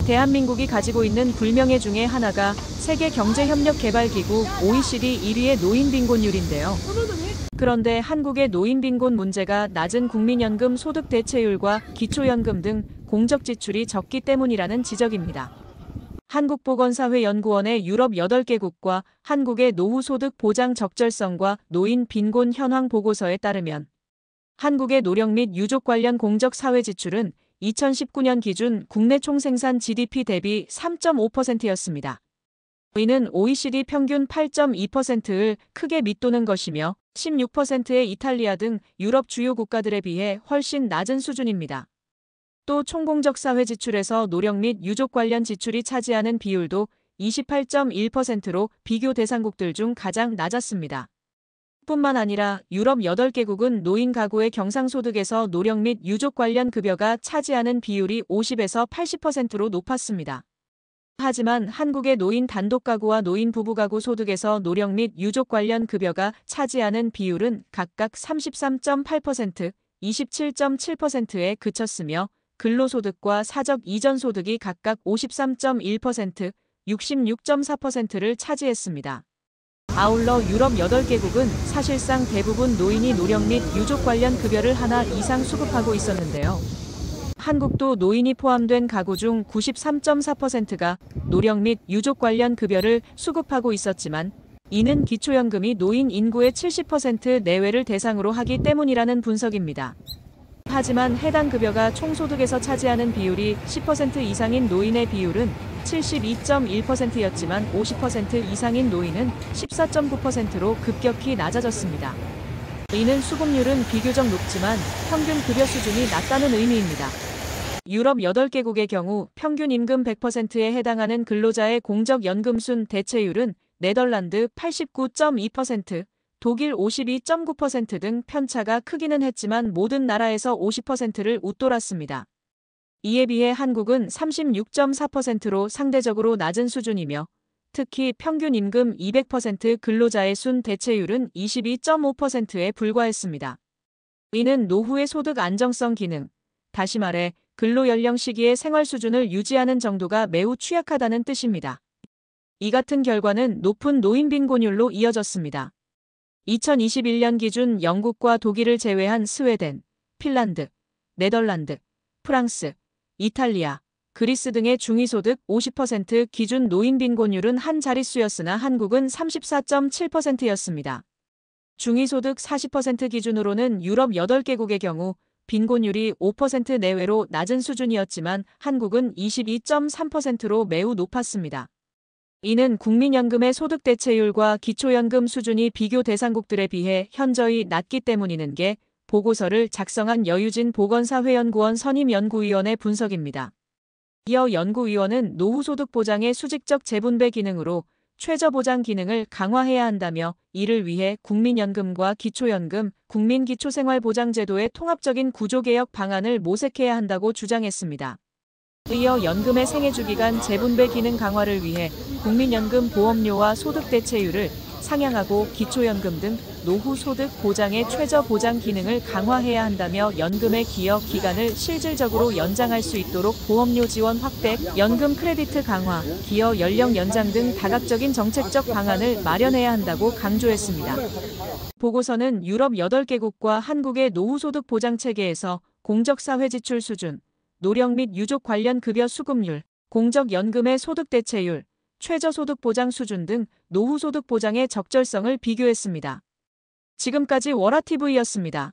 대한민국이 가지고 있는 불명예 중에 하나가 세계경제협력개발기구 OECD 1위의 노인빈곤율인데요. 그런데 한국의 노인빈곤 문제가 낮은 국민연금 소득 대체율과 기초연금 등 공적 지출이 적기 때문이라는 지적입니다. 한국보건사회연구원의 유럽 8개국과 한국의 노후소득 보장 적절성과 노인 빈곤 현황 보고서에 따르면 한국의 노령 및 유족 관련 공적 사회 지출은 2019년 기준 국내 총생산 GDP 대비 3.5%였습니다. 이는 OECD 평균 8.2%를 크게 밑도는 것이며 16%의 이탈리아 등 유럽 주요 국가들에 비해 훨씬 낮은 수준입니다. 또 총공적 사회 지출에서 노령 및 유족 관련 지출이 차지하는 비율도 28.1%로 비교 대상국들 중 가장 낮았습니다. 뿐만 아니라 유럽 8개국은 노인 가구의 경상소득에서 노령 및 유족 관련 급여가 차지하는 비율이 50에서 80%로 높았습니다. 하지만 한국의 노인 단독 가구와 노인 부부 가구 소득에서 노령 및 유족 관련 급여가 차지하는 비율은 각각 33.8%, 27.7%에 그쳤으며 근로소득과 사적 이전 소득이 각각 53.1%, 66.4%를 차지했습니다. 아울러 유럽 8개국은 사실상 대부분 노인이 노령 및 유족 관련 급여를 하나 이상 수급하고 있었는데요. 한국도 노인이 포함된 가구 중 93.4%가 노령 및 유족 관련 급여를 수급하고 있었지만 이는 기초연금이 노인 인구의 70% 내외를 대상으로 하기 때문이라는 분석입니다. 하지만 해당 급여가 총소득에서 차지하는 비율이 10% 이상인 노인의 비율은 72.1%였지만 50% 이상인 노인은 14.9%로 급격히 낮아졌습니다. 이는 수급률은 비교적 높지만 평균 급여 수준이 낮다는 의미입니다. 유럽 8개국의 경우 평균 임금 100%에 해당하는 근로자의 공적 연금순 대체율은 네덜란드 89.2%, 독일 52.9% 등 편차가 크기는 했지만 모든 나라에서 50%를 웃돌았습니다. 이에 비해 한국은 36.4%로 상대적으로 낮은 수준이며 특히 평균 임금 200% 근로자의 순 대체율은 22.5%에 불과했습니다. 이는 노후의 소득 안정성 기능, 다시 말해 근로연령 시기의 생활 수준을 유지하는 정도가 매우 취약하다는 뜻입니다. 이 같은 결과는 높은 노인 빈곤율로 이어졌습니다. 2021년 기준 영국과 독일을 제외한 스웨덴, 핀란드, 네덜란드, 프랑스, 이탈리아, 그리스 등의 중위소득 50% 기준 노인 빈곤율은 한 자릿수였으나 한국은 34.7%였습니다. 중위소득 40% 기준으로는 유럽 8개국의 경우 빈곤율이 5% 내외로 낮은 수준이었지만 한국은 22.3%로 매우 높았습니다. 이는 국민연금의 소득 대체율과 기초연금 수준이 비교 대상국들에 비해 현저히 낮기 때문이는 게 보고서를 작성한 여유진 보건사회연구원 선임연구위원의 분석입니다. 이어 연구위원은 노후소득 보장의 수직적 재분배 기능으로 최저보장 기능을 강화해야 한다며 이를 위해 국민연금과 기초연금, 국민기초생활보장제도의 통합적인 구조개혁 방안을 모색해야 한다고 주장했습니다. 이어 연금의 생애주기간 재분배 기능 강화를 위해 국민연금 보험료와 소득 대체율을 상향하고 기초연금 등 노후소득 보장의 최저보장 기능을 강화해야 한다며 연금의 기여 기간을 실질적으로 연장할 수 있도록 보험료 지원 확대, 연금 크레디트 강화, 기여 연령 연장 등 다각적인 정책적 방안을 마련해야 한다고 강조했습니다. 보고서는 유럽 8개국과 한국의 노후소득 보장체계에서 공적사회지출 수준, 노령 및 유족 관련 급여 수급률, 공적연금의 소득 대체율, 최저소득 보장 수준 등 노후소득 보장의 적절성을 비교했습니다. 지금까지 월화TV였습니다.